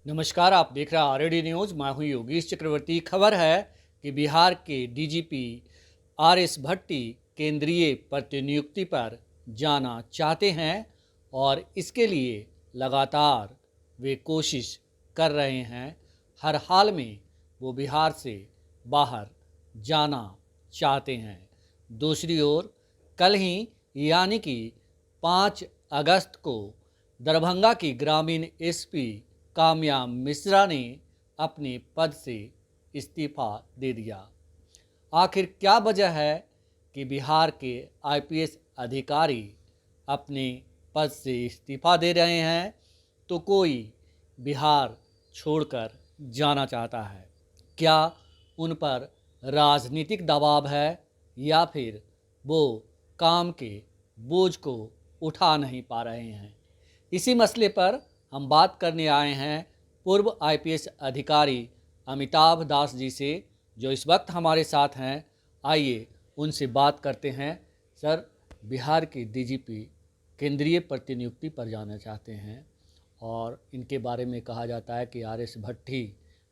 नमस्कार, आप देख रहे हैं आरएडी न्यूज़। मैं हूं योगेश चक्रवर्ती। खबर है कि बिहार के डीजीपी आरएस भट्टी केंद्रीय प्रतिनियुक्ति पर जाना चाहते हैं और इसके लिए लगातार वे कोशिश कर रहे हैं। हर हाल में वो बिहार से बाहर जाना चाहते हैं। दूसरी ओर कल ही यानी कि 5 अगस्त को दरभंगा की ग्रामीण एसपी काम्या मिश्रा ने अपने पद से इस्तीफा दे दिया। आखिर क्या वजह है कि बिहार के आईपीएस अधिकारी अपने पद से इस्तीफा दे रहे हैं, तो कोई बिहार छोड़कर जाना चाहता है? क्या उन पर राजनीतिक दबाव है या फिर वो काम के बोझ को उठा नहीं पा रहे हैं? इसी मसले पर हम बात करने आए हैं पूर्व आईपीएस अधिकारी अमिताभ दास जी से, जो इस वक्त हमारे साथ हैं। आइए उनसे बात करते हैं। सर, बिहार के डीजीपी केंद्रीय प्रतिनियुक्ति पर जाना चाहते हैं और इनके बारे में कहा जाता है कि आरएस भट्टी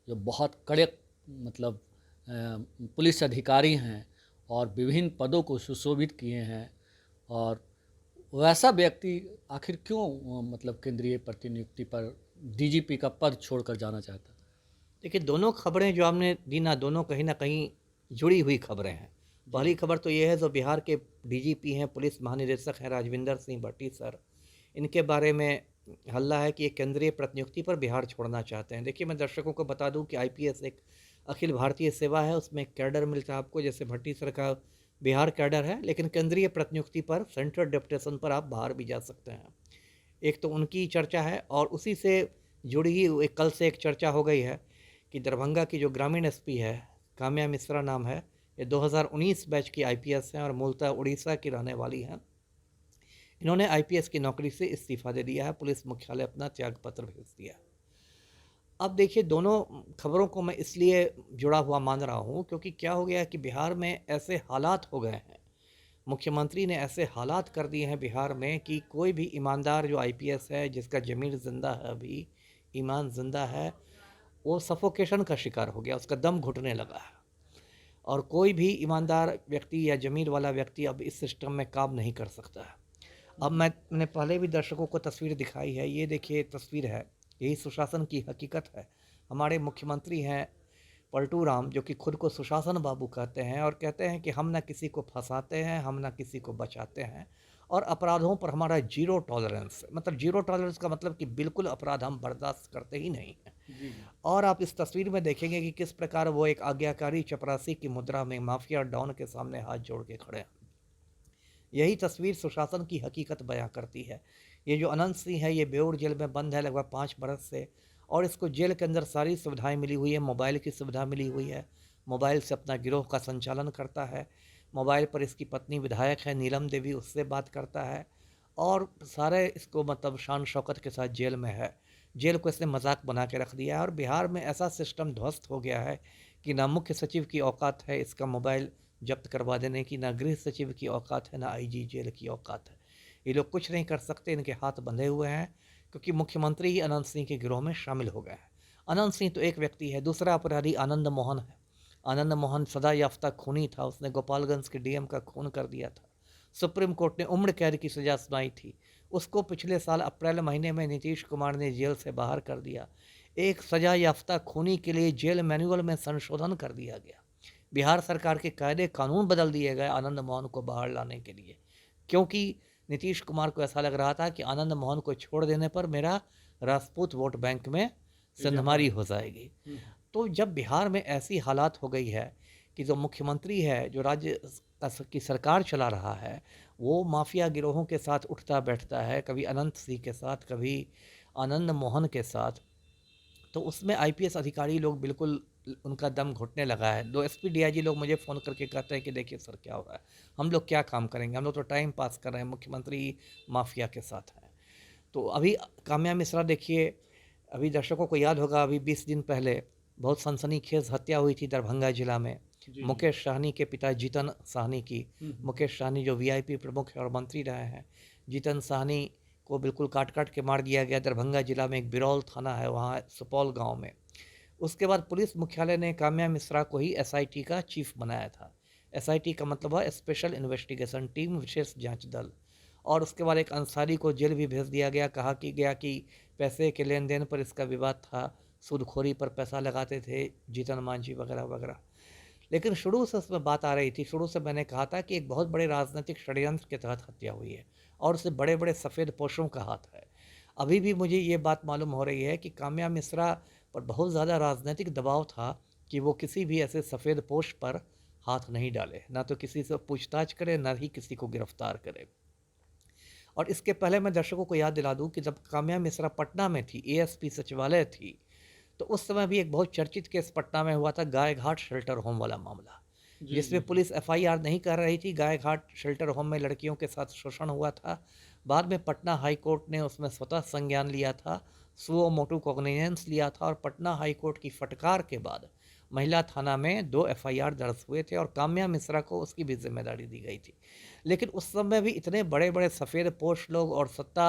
जो बहुत कड़े मतलब पुलिस अधिकारी हैं और विभिन्न पदों को सुशोभित किए हैं, और वैसा व्यक्ति आखिर क्यों मतलब केंद्रीय प्रतिनियुक्ति पर डीजीपी का पद छोड़कर जाना चाहता? देखिए, दोनों खबरें जो आपने दी ना, दोनों कहीं ना कहीं जुड़ी हुई खबरें हैं। पहली खबर तो ये है, जो बिहार के डीजीपी हैं, पुलिस महानिदेशक हैं राजविंदर सिंह भट्टी सर, इनके बारे में हल्ला है कि ये केंद्रीय प्रतिनियुक्ति पर बिहार छोड़ना चाहते हैं। देखिए, मैं दर्शकों को बता दूं कि आईपीएस एक अखिल भारतीय सेवा है, उसमें एक कैडर मिलता है आपको। जैसे भट्टी सर का बिहार कैडर है, लेकिन केंद्रीय प्रतिनियुक्ति पर, सेंट्रल डेपुटेशन पर आप बाहर भी जा सकते हैं। एक तो उनकी चर्चा है, और उसी से जुड़ी ही कल से एक चर्चा हो गई है कि दरभंगा की जो ग्रामीण एसपी है, काम्या मिश्रा नाम है, ये 2019 बैच की आईपीएस हैं और मूलतः उड़ीसा की रहने वाली हैं। इन्होंने आईपीएस की नौकरी से इस्तीफा दे दिया है, पुलिस मुख्यालय अपना त्यागपत्र भेज दिया। अब देखिए, दोनों खबरों को मैं इसलिए जुड़ा हुआ मान रहा हूँ क्योंकि क्या हो गया है कि बिहार में ऐसे हालात हो गए हैं, मुख्यमंत्री ने ऐसे हालात कर दिए हैं बिहार में कि कोई भी ईमानदार जो आईपीएस है, जिसका ज़मीर ज़िंदा है, अभी ईमान ज़िंदा है, वो सफोकेशन का शिकार हो गया, उसका दम घुटने लगा है। और कोई भी ईमानदार व्यक्ति या ज़मीर वाला व्यक्ति अब इस सिस्टम में काम नहीं कर सकता है। अब मैंने पहले भी दर्शकों को तस्वीर दिखाई है, ये देखिए तस्वीर है, यही सुशासन की हकीकत है। हमारे मुख्यमंत्री हैं पलटू राम, जो कि खुद को सुशासन बाबू कहते हैं और कहते हैं कि हम ना किसी को फंसाते हैं, हम ना किसी को बचाते हैं, और अपराधों पर हमारा जीरो टॉलरेंस। मतलब जीरो टॉलरेंस का मतलब कि बिल्कुल अपराध हम बर्दाश्त करते ही नहीं हैं। जी। और आप इस तस्वीर में देखेंगे कि किस प्रकार वो एक आज्ञाकारी चपरासी की मुद्रा में माफिया डॉन के सामने हाथ जोड़ के खड़े हैं। यही तस्वीर सुशासन की हकीकत बयां करती है। ये जो अनंत सिंह है, ये बेऊर जेल में बंद है लगभग 5 बरस से, और इसको जेल के अंदर सारी सुविधाएं मिली हुई है। मोबाइल की सुविधा मिली हुई है, मोबाइल से अपना गिरोह का संचालन करता है। मोबाइल पर इसकी पत्नी विधायक है नीलम देवी, उससे बात करता है, और सारे इसको मतलब शान शौकत के साथ जेल में है। जेल को इसने मजाक बना के रख दिया है, और बिहार में ऐसा सिस्टम ध्वस्त हो गया है कि ना मुख्य सचिव की औकात है इसका मोबाइल जब्त करवा देने की, ना गृह सचिव की औकात है, ना आईजी जेल की औकात है। ये लोग कुछ नहीं कर सकते, इनके हाथ बंधे हुए हैं, क्योंकि मुख्यमंत्री ही अनंत सिंह के गिरोह में शामिल हो गए हैं। अनंत सिंह तो एक व्यक्ति है, दूसरा अपराधी आनंद मोहन है। आनंद मोहन सदा याफ्ता खूनी था, उसने गोपालगंज के डीएम का खून कर दिया था। सुप्रीम कोर्ट ने उम्र कैद की सजा सुनाई थी, उसको पिछले साल अप्रैल महीने में नीतीश कुमार ने जेल से बाहर कर दिया। एक सजा याफ्ता खूनी के लिए जेल मैनुअल में संशोधन कर दिया गया, बिहार सरकार के कायदे कानून बदल दिए गए आनंद मोहन को बाहर लाने के लिए, क्योंकि नीतीश कुमार को ऐसा लग रहा था कि आनंद मोहन को छोड़ देने पर मेरा राजपूत वोट बैंक में सिंधमारी हो जाएगी। तो जब बिहार में ऐसी हालात हो गई है कि जो मुख्यमंत्री है, जो राज्य की सरकार चला रहा है, वो माफिया गिरोहों के साथ उठता बैठता है, कभी अनंत सिंह के साथ, कभी आनंद मोहन के साथ, तो उसमें आईपीएस अधिकारी लोग बिल्कुल उनका दम घुटने लगा है। 2 एसपी डीआईजी लोग मुझे फ़ोन करके कहते हैं कि देखिए सर क्या हो रहा है, हम लोग क्या काम करेंगे, हम लोग तो टाइम पास कर रहे हैं, मुख्यमंत्री माफिया के साथ हैं। तो अभी काम्या मिश्रा देखिए, अभी दर्शकों को याद होगा, अभी 20 दिन पहले बहुत सनसनीखेज हत्या हुई थी दरभंगा जिला में, जी। मुकेश साहनी के पिता जीतन साहनी की। मुकेश साहनी जो वीआईपी प्रमुख और मंत्री रहे हैं, जीतन साहनी को बिल्कुल काट काट के मार दिया गया। दरभंगा जिला में एक बिरौल थाना है, वहाँ सुपौल गांव में। उसके बाद पुलिस मुख्यालय ने काम्या मिश्रा को ही एसआईटी का चीफ बनाया था। एसआईटी का मतलब है स्पेशल इन्वेस्टिगेशन टीम, विशेष जांच दल। और उसके बाद एक अंसारी को जेल भी भेज दिया गया। कहा कि गया कि पैसे के लेन देन पर इसका विवाद था, सूदखोरी पर पैसा लगाते थे जीतन मांझी वगैरह वगैरह। लेकिन शुरू से उसमें बात आ रही थी, शुरू से मैंने कहा था कि एक बहुत बड़े राजनीतिक षड्यंत्र के तहत हत्या हुई है और उससे बड़े बड़े सफ़ेद पोशों का हाथ है। अभी भी मुझे ये बात मालूम हो रही है कि काम्या मिश्रा पर बहुत ज़्यादा राजनीतिक दबाव था कि वो किसी भी ऐसे सफ़ेद पोश पर हाथ नहीं डाले, ना तो किसी से पूछताछ करे, ना ही किसी को गिरफ्तार करे। और इसके पहले मैं दर्शकों को याद दिला दूं कि जब काम्या मिश्रा पटना में थी, एएसपी सचिवालय थी, तो उस समय भी एक बहुत चर्चित केस पटना में हुआ था, गाय घाट शेल्टर होम वाला मामला, जिसमें पुलिस एफआईआर नहीं कर रही थी। गाय घाट शेल्टर होम में लड़कियों के साथ शोषण हुआ था। बाद में पटना हाई कोर्ट ने उसमें स्वतः संज्ञान लिया था, सुओ मोटू कॉग्निजेंस लिया था, और पटना हाई कोर्ट की फटकार के बाद महिला थाना में 2 एफआईआर दर्ज हुए थे और काम्या मिश्रा को उसकी भी जिम्मेदारी दी गई थी। लेकिन उस समय भी इतने बड़े बड़े सफ़ेद पोश लोग और सत्ता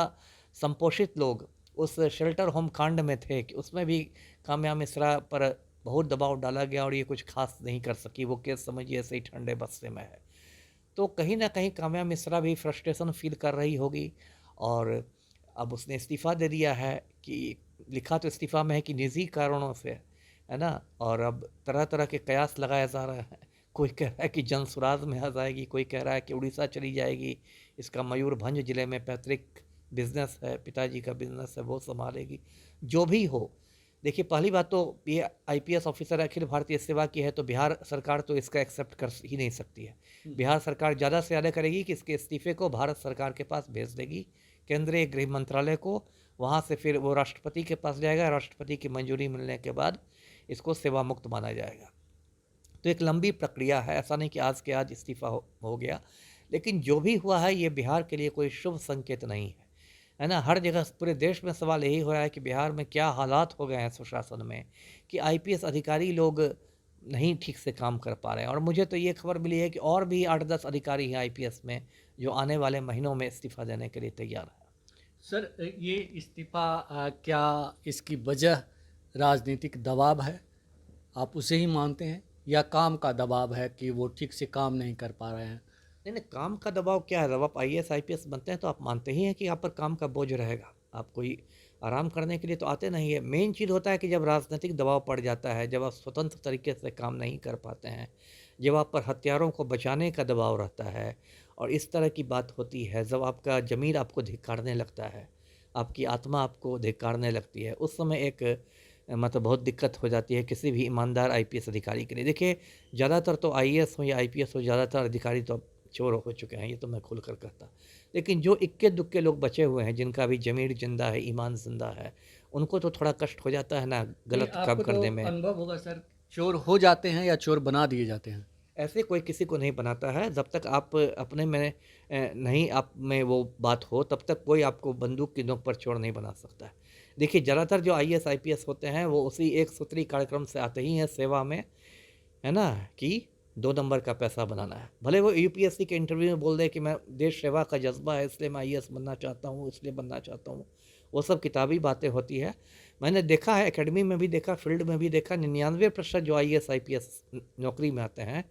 संपोषित लोग उस शेल्टर होम कांड में थे कि उसमें भी काम्या मिश्रा पर बहुत दबाव डाला गया और ये कुछ खास नहीं कर सकी। वो केस समझिए ऐसे ही ठंडे बस्ते में है। तो कहीं ना कहीं काम्या मिश्रा भी फ्रस्ट्रेशन फील कर रही होगी और अब उसने इस्तीफ़ा दे दिया है। कि लिखा तो इस्तीफ़ा में है कि निजी कारणों से, है ना। और अब तरह तरह के कयास लगाया जा रहा है। कोई कह रहा है कि जनसुराज में आ जाएगी, कोई कह रहा है कि उड़ीसा चली जाएगी, इसका मयूरभंज ज़िले में पैतृक बिजनेस है, पिताजी का बिजनेस है, वो संभालेगी। जो भी हो, देखिए पहली बात तो ये आईपीएस ऑफिसर अखिल भारतीय सेवा की है, तो बिहार सरकार तो इसका एक्सेप्ट कर ही नहीं सकती है। बिहार सरकार ज़्यादा से ज़्यादा करेगी कि इसके इस्तीफे को भारत सरकार के पास भेज देगी, केंद्रीय गृह मंत्रालय को। वहाँ से फिर वो राष्ट्रपति के पास जाएगा, राष्ट्रपति की मंजूरी मिलने के बाद इसको सेवा मुक्त माना जाएगा। तो एक लंबी प्रक्रिया है, ऐसा नहीं कि आज के आज इस्तीफ़ा हो गया। लेकिन जो भी हुआ है ये बिहार के लिए कोई शुभ संकेत नहीं है ना। हर जगह पूरे देश में सवाल यही हो रहा है कि बिहार में क्या हालात हो गए हैं सुशासन में कि आईपीएस अधिकारी लोग नहीं ठीक से काम कर पा रहे हैं। और मुझे तो ये खबर मिली है कि और भी 8-10 अधिकारी हैं आईपीएस में जो आने वाले महीनों में इस्तीफ़ा देने के लिए तैयार है। सर, ये इस्तीफ़ा क्या इसकी वजह राजनीतिक दबाव है, आप उसे ही मानते हैं, या काम का दबाव है कि वो ठीक से काम नहीं कर पा रहे हैं? नहीं नहीं, काम का दबाव क्या है। जब आप आईएएस आईपीएस बनते हैं तो आप मानते ही हैं कि आप पर काम का बोझ रहेगा। आप कोई आराम करने के लिए तो आते नहीं है। मेन चीज़ होता है कि जब राजनीतिक दबाव पड़ जाता है, जब आप स्वतंत्र तरीके से काम नहीं कर पाते हैं, जब आप पर हत्यारों को बचाने का दबाव रहता है और इस तरह की बात होती है, जब आपका ज़मीर आपको धिक्कारने लगता है, आपकी आत्मा आपको धिक्कारने लगती है, उस समय एक मतलब बहुत दिक्कत हो जाती है किसी भी ईमानदार आईपीएस अधिकारी के लिए। देखिए ज़्यादातर तो आईएएस हो या आईपीएस हो, ज़्यादातर अधिकारी तो अब चोर हो चुके हैं, ये तो मैं खुल कर कहता। लेकिन जो इक्के दुक्के लोग बचे हुए हैं, जिनका भी ज़मीर जिंदा है, ईमान जिंदा है, उनको तो थोड़ा कष्ट हो जाता है ना गलत काम आपको करने तो में। अनुभव होगा सर, चोर हो जाते हैं या चोर बना दिए जाते हैं? ऐसे कोई किसी को नहीं बनाता है। जब तक आप अपने में नहीं, आप में वो बात हो, तब तक कोई आपको बंदूक की नोक पर चोर नहीं बना सकता है। देखिए ज़्यादातर जो आईएएस आईपीएस होते हैं वो उसी एक सूत्री कार्यक्रम से आते ही हैं सेवा में, है ना, कि 2 नंबर का पैसा बनाना है। भले वो यूपीएससी के इंटरव्यू में बोल दे कि मैं देश सेवा का जज्बा है इसलिए मैं आईएएस बनना चाहता हूँ, इसलिए बनना चाहता हूँ, वो सब किताबी बातें होती है। मैंने देखा है, एकेडमी में भी देखा, फील्ड में भी देखा, 99% जो आईएएस आईपीएस नौकरी में आते हैं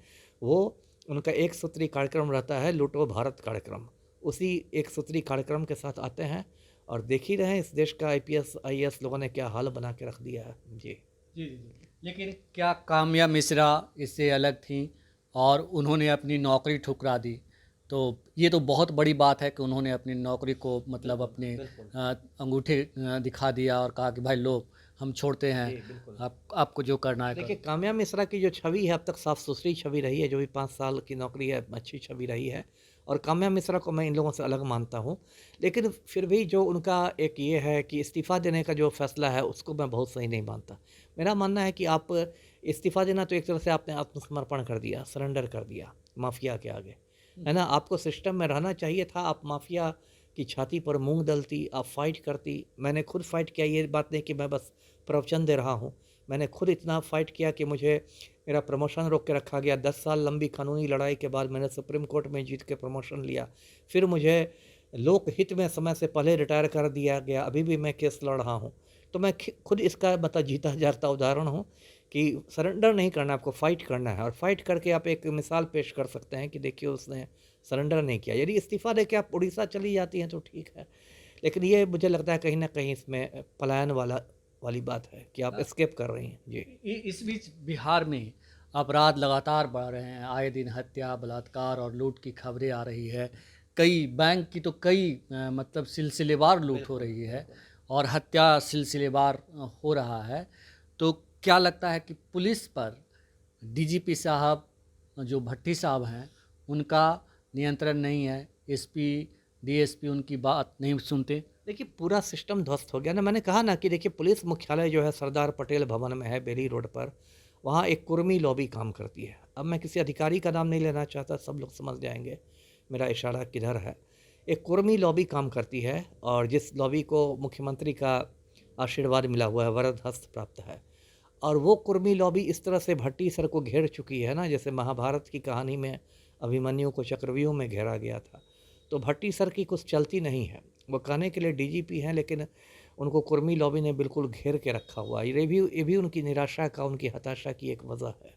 वो उनका एक सूत्री कार्यक्रम रहता है, लूटो भारत कार्यक्रम। उसी एक सूत्री कार्यक्रम के साथ आते हैं और देख ही रहे हैं इस देश का आईपीएस आईएएस लोगों ने क्या हाल बना के रख दिया है। जी जी जी जी। लेकिन क्या काम्या मिश्रा इससे अलग थी और उन्होंने अपनी नौकरी ठुकरा दी? तो ये तो बहुत बड़ी बात है कि उन्होंने अपनी नौकरी को मतलब अपने अंगूठे दिखा दिया और कहा कि भाई लो हम छोड़ते हैं, आपको जो करना है देखिए करो। काम्या मिश्रा की जो छवि है अब तक साफ सुथरी छवि रही है। जो भी 5 साल की नौकरी है अच्छी छवि रही है और काम्या मिश्रा को मैं इन लोगों से अलग मानता हूँ। लेकिन फिर भी जो उनका एक ये है कि इस्तीफ़ा देने का जो फैसला है उसको मैं बहुत सही नहीं मानता। मेरा मानना है कि आप इस्तीफ़ा देना तो एक तरह से आपने आत्मसमर्पण कर दिया, सरेंडर कर दिया माफिया के आगे, है ना। आपको सिस्टम में रहना चाहिए था। आप माफिया की छाती पर मूंग दलती, आप फाइट करती। मैंने खुद फाइट किया, ये बात नहीं कि मैं बस प्रवचन दे रहा हूँ। मैंने खुद इतना फाइट किया कि मुझे मेरा प्रमोशन रोक के रखा गया। 10 साल लंबी कानूनी लड़ाई के बाद मैंने सुप्रीम कोर्ट में जीत के प्रमोशन लिया। फिर मुझे लोकहित में समय से पहले रिटायर कर दिया गया, अभी भी मैं केस लड़ रहा हूँ। तो मैं खुद इसका मतलब जीता जागता उदाहरण हूँ कि सरेंडर नहीं करना, आपको फ़ाइट करना है, और फाइट करके आप एक मिसाल पेश कर सकते हैं कि देखिए उसने सरेंडर नहीं किया। यदि इस्तीफ़ा देके आप उड़ीसा चली जाती हैं तो ठीक है, लेकिन ये मुझे लगता है कहीं न कहीं इसमें पलायन वाली बात है कि आप एस्केप कर रही हैं। जी। इस बीच बिहार में अपराध लगातार बढ़ रहे हैं। आए दिन हत्या, बलात्कार और लूट की खबरें आ रही है। कई बैंक की तो कई मतलब सिलसिलेवार लूट हो रही है और हत्या सिलसिलेवार हो रहा है। तो क्या लगता है कि पुलिस पर डीजीपी साहब जो भट्टी साहब हैं उनका नियंत्रण नहीं है? एसपी, डीएसपी उनकी बात नहीं सुनते? देखिए पूरा सिस्टम ध्वस्त हो गया ना। मैंने कहा ना कि देखिए पुलिस मुख्यालय जो है सरदार पटेल भवन में है, बेली रोड पर। वहाँ एक कुर्मी लॉबी काम करती है। अब मैं किसी अधिकारी का नाम नहीं लेना चाहता, सब लोग समझ जाएंगे मेरा इशारा किधर है। एक कुर्मी लॉबी काम करती है, और जिस लॉबी को मुख्यमंत्री का आशीर्वाद मिला हुआ है, वरद हस्त प्राप्त है। और वो कुर्मी लॉबी इस तरह से भट्टी सर को घेर चुकी है ना, जैसे महाभारत की कहानी में अभिमन्यु को चक्रव्यूह में घेरा गया था। तो भट्टी सर की कुछ चलती नहीं है। वो कहने के लिए डीजीपी हैं, लेकिन उनको कुर्मी लॉबी ने बिल्कुल घेर के रखा हुआ है। ये भी उनकी निराशा का, उनकी हताशा की एक वजह है।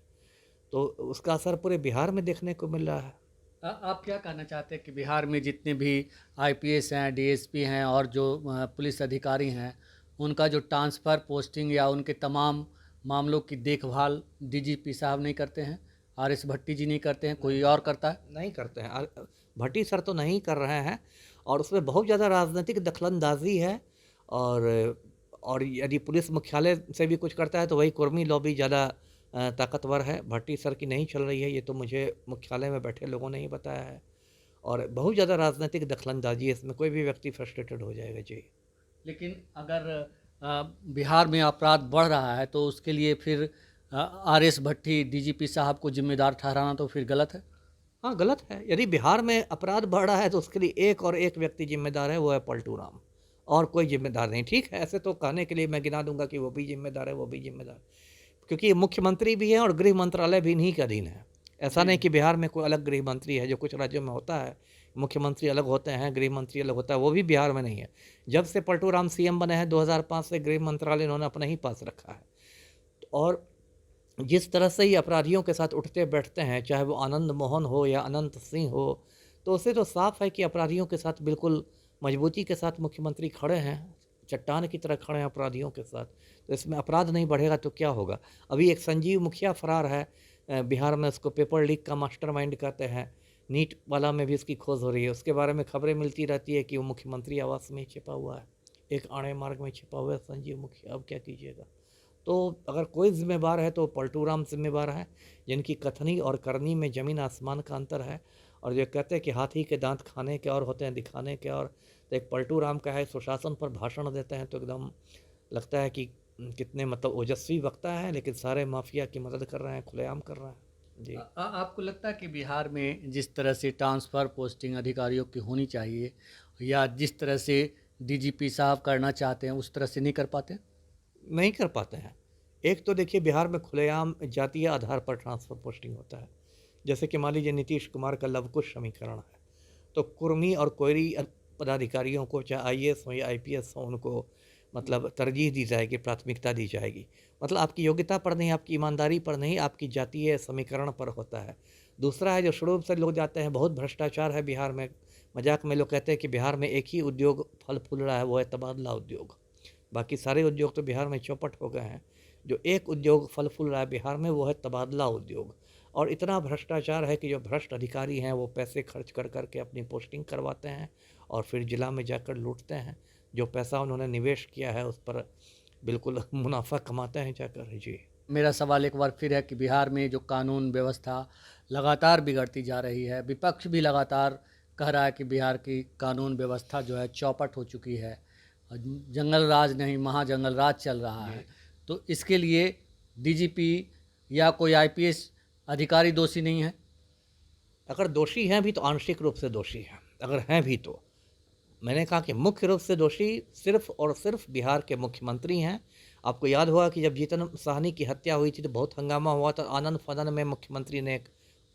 तो उसका असर पूरे बिहार में देखने को मिल रहा है। आप क्या कहना चाहते हैं कि बिहार में जितने भी आईपीएस हैं, डीएसपी हैं और जो पुलिस अधिकारी हैं, उनका जो ट्रांसफ़र, पोस्टिंग या उनके तमाम मामलों की देखभाल डीजीपी साहब नहीं करते हैं? आरएस भट्टी जी नहीं करते हैं, कोई और करता है? नहीं करते हैं। भट्टी सर तो नहीं कर रहे हैं, और उसमें बहुत ज़्यादा राजनीतिक दखलंदाजी है। और और यदि पुलिस मुख्यालय से भी कुछ करता है तो वही कुर्मी लॉबी ज़्यादा ताकतवर है। भट्टी सर की नहीं चल रही है, ये तो मुझे मुख्यालय में बैठे लोगों ने ही बताया है। और बहुत ज़्यादा राजनीतिक दखलंदाजी है इसमें, कोई भी व्यक्ति फ्रस्ट्रेटेड हो जाएगा। जी। लेकिन अगर बिहार में अपराध बढ़ रहा है तो उसके लिए फिर आरएस भट्टी डीजीपी साहब को जिम्मेदार ठहराना तो फिर गलत है? हाँ, गलत है। यदि बिहार में अपराध बढ़ रहा है तो उसके लिए एक और एक व्यक्ति जिम्मेदार है, वो है पलटू राम, और कोई जिम्मेदार नहीं। ठीक है, ऐसे तो कहने के लिए मैं गिना दूंगा कि वो भी जिम्मेदार है, वो भी जिम्मेदार, क्योंकि ये मुख्यमंत्री भी है और गृह मंत्रालय भी इन्हीं के अधीन है। ऐसा नहीं कि बिहार में कोई अलग गृह मंत्री है, जो कुछ राज्यों में होता है। मुख्यमंत्री अलग होते हैं, गृह मंत्री अलग होता है, वो भी बिहार में नहीं है। जब से पलटू राम सीएम बने हैं 2005 से गृह मंत्रालय इन्होंने अपने ही पास रखा है। और जिस तरह से ये अपराधियों के साथ उठते बैठते हैं, चाहे वो आनंद मोहन हो या अनंत सिंह हो, तो उससे तो साफ है कि अपराधियों के साथ बिल्कुल मजबूती के साथ मुख्यमंत्री खड़े हैं, चट्टान की तरह खड़े हैं अपराधियों के साथ। तो इसमें अपराध नहीं बढ़ेगा तो क्या होगा? अभी एक संजीव मुखिया फरार है बिहार में, उसको पेपर लीक का मास्टरमाइंड कहते हैं। नीट वाला में भी इसकी खोज हो रही है, उसके बारे में खबरें मिलती रहती है कि वो मुख्यमंत्री आवास में ही छिपा हुआ है, एक आड़े मार्ग में छिपा हुआ है संजीव मुखिया। अब क्या कीजिएगा? तो अगर कोई जिम्मेवार है तो पलटू राम जिम्मेवार है, जिनकी कथनी और करनी में ज़मीन आसमान का अंतर है। और जो कहते हैं कि हाथी के दांत खाने के और होते हैं दिखाने के और, तो एक पलटू राम का है, सुशासन पर भाषण देते हैं तो एकदम लगता है कि कितने मतलब ओजस्वी वक्ता है, लेकिन सारे माफिया की मदद कर रहे हैं, खुलेआम कर रहे हैं। जी। आपको लगता है कि बिहार में जिस तरह से ट्रांसफ़र पोस्टिंग अधिकारियों की होनी चाहिए या जिस तरह से डीजीपी साहब करना चाहते हैं उस तरह से नहीं कर पाते? नहीं कर पाते हैं। एक तो देखिए बिहार में खुलेआम जातीय आधार पर ट्रांसफ़र पोस्टिंग होता है। जैसे कि मान लीजिए नीतीश कुमार का लवकुश समीकरण है, तो कुर्मी और कोयरी पदाधिकारियों को, चाहे आईएएस हो या आईपीएस हो, उनको मतलब तरजीह दी जाएगी, प्राथमिकता दी जाएगी। मतलब आपकी योग्यता पर नहीं, आपकी ईमानदारी पर नहीं, आपकी जातीय समीकरण पर होता है। दूसरा है जो शुरू से लोग जाते हैं, बहुत भ्रष्टाचार है बिहार में। मजाक में लोग कहते हैं कि बिहार में एक ही उद्योग फल फूल रहा है, वो है तबादला उद्योग। बाकी सारे उद्योग तो बिहार में चौपट हो गए हैं। जो एक उद्योग फल फूल रहा है बिहार में, वो है तबादला उद्योग। और इतना भ्रष्टाचार है कि जो भ्रष्ट अधिकारी हैं वो पैसे खर्च कर करके अपनी पोस्टिंग करवाते हैं और फिर जिला में जाकर लूटते हैं। जो पैसा उन्होंने निवेश किया है उस पर बिल्कुल मुनाफा कमाते हैं जाकर। जी। मेरा सवाल एक बार फिर है कि बिहार में जो कानून व्यवस्था लगातार बिगड़ती जा रही है, विपक्ष भी लगातार कह रहा है कि बिहार की कानून व्यवस्था जो है चौपट हो चुकी है, जंगल राज नहीं महाजंगल राज चल रहा है। तो इसके लिए डीजीपी या कोई आईपीएस अधिकारी दोषी नहीं है? अगर दोषी हैं भी तो आंशिक रूप से दोषी हैं। अगर हैं भी तो मैंने कहा कि मुख्य रूप से दोषी सिर्फ और सिर्फ बिहार के मुख्यमंत्री हैं। आपको याद होगा कि जब जीतन साहनी की हत्या हुई थी तो बहुत हंगामा हुआ था। आनंद फनन में मुख्यमंत्री ने एक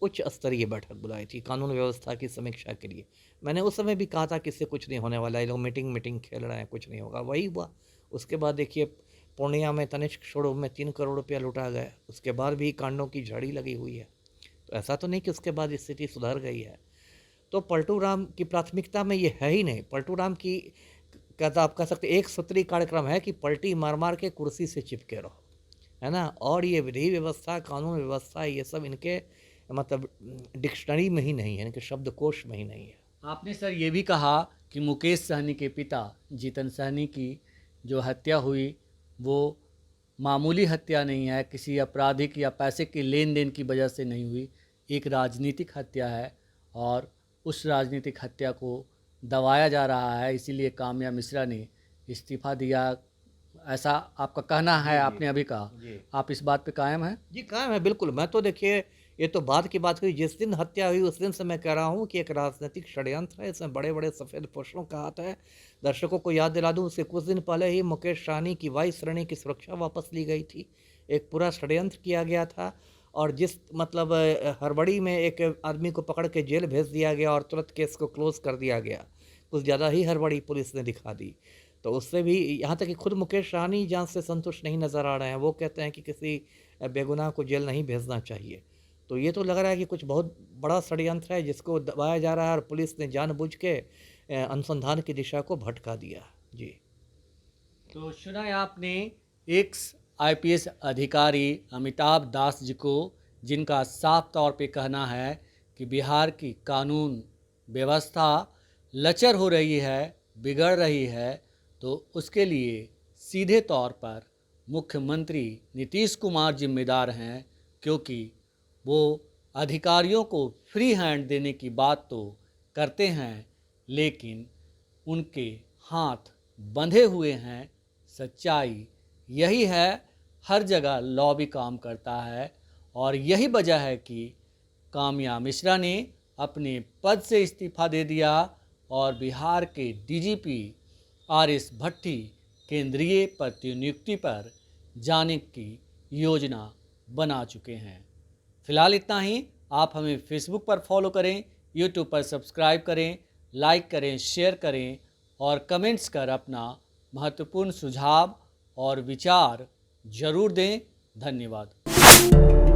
उच्च स्तरीय बैठक बुलाई थी कानून व्यवस्था की समीक्षा के लिए। मैंने उस समय भी कहा था कि इससे कुछ नहीं होने वाला है, ये लोग मीटिंग खेल रहे हैं, कुछ नहीं होगा। वही हुआ। उसके बाद देखिए पूर्णिया में तनिष्क शोरूम में 3 करोड़ रुपया लुटा गया। उसके बाद भी कांडों की झड़ी लगी हुई है। तो ऐसा तो नहीं कि उसके बाद स्थिति सुधर गई है। तो पलटू राम की प्राथमिकता में ये है ही नहीं। पलटू राम की कहता आप कह सकते एक सूत्री कार्यक्रम है कि पलटी मार मार के कुर्सी से चिपके रहो, है ना। और ये विधि व्यवस्था, कानून व्यवस्था, ये सब इनके मतलब डिक्शनरी में ही नहीं है, इनके शब्दकोश में ही नहीं है। आपने सर ये भी कहा कि मुकेश सहनी के पिता जीतन सहनी की जो हत्या हुई वो मामूली हत्या नहीं है, किसी आपराधिक या पैसे के लेन देन की वजह से नहीं हुई, एक राजनीतिक हत्या है और उस राजनीतिक हत्या को दबाया जा रहा है, इसीलिए काम्या मिश्रा ने इस्तीफा दिया, ऐसा आपका कहना है। आपने अभी कहा, आप इस बात पे कायम हैं? जी कायम है बिल्कुल। मैं तो देखिए ये तो बाद की बात हुई, जिस दिन हत्या हुई उस दिन से मैं कह रहा हूँ कि एक राजनीतिक षड्यंत्र है, इसमें बड़े बड़े सफ़ेद पोस्टरों का हाथ है। दर्शकों को याद दिला दूँ, उससे कुछ दिन पहले ही मुकेश सहनी की वायु श्रेणी की सुरक्षा वापस ली गई थी। एक पूरा षड्यंत्र किया गया था और जिस मतलब हड़बड़ी में एक आदमी को पकड़ के जेल भेज दिया गया और तुरंत केस को क्लोज कर दिया गया। कुछ ज़्यादा ही हड़बड़ी पुलिस ने दिखा दी। तो उससे भी यहाँ तक कि खुद मुकेश सहनी जांच से संतुष्ट नहीं नज़र आ रहे हैं। वो कहते हैं कि किसी बेगुनाह को जेल नहीं भेजना चाहिए। तो ये तो लग रहा है कि कुछ बहुत बड़ा षड्यंत्र है जिसको दबाया जा रहा है और पुलिस ने जानबूझ के अनुसंधान की दिशा को भटका दिया। जी। तो सुना है आपने एक्स आईपीएस अधिकारी अमिताभ दास जी को, जिनका साफ तौर पे कहना है कि बिहार की कानून व्यवस्था लचर हो रही है, बिगड़ रही है, तो उसके लिए सीधे तौर पर मुख्यमंत्री नीतीश कुमार जिम्मेदार हैं, क्योंकि वो अधिकारियों को फ्री हैंड देने की बात तो करते हैं लेकिन उनके हाथ बंधे हुए हैं। सच्चाई यही है, हर जगह लॉबी काम करता है और यही वजह है कि काम्या मिश्रा ने अपने पद से इस्तीफा दे दिया और बिहार के डीजीपी आरएस भट्टी केंद्रीय प्रतिनियुक्ति पर जाने की योजना बना चुके हैं। फिलहाल इतना ही। आप हमें फेसबुक पर फॉलो करें, यूट्यूब पर सब्सक्राइब करें, लाइक करें, शेयर करें और कमेंट्स कर अपना महत्वपूर्ण सुझाव और विचार जरूर दें। धन्यवाद।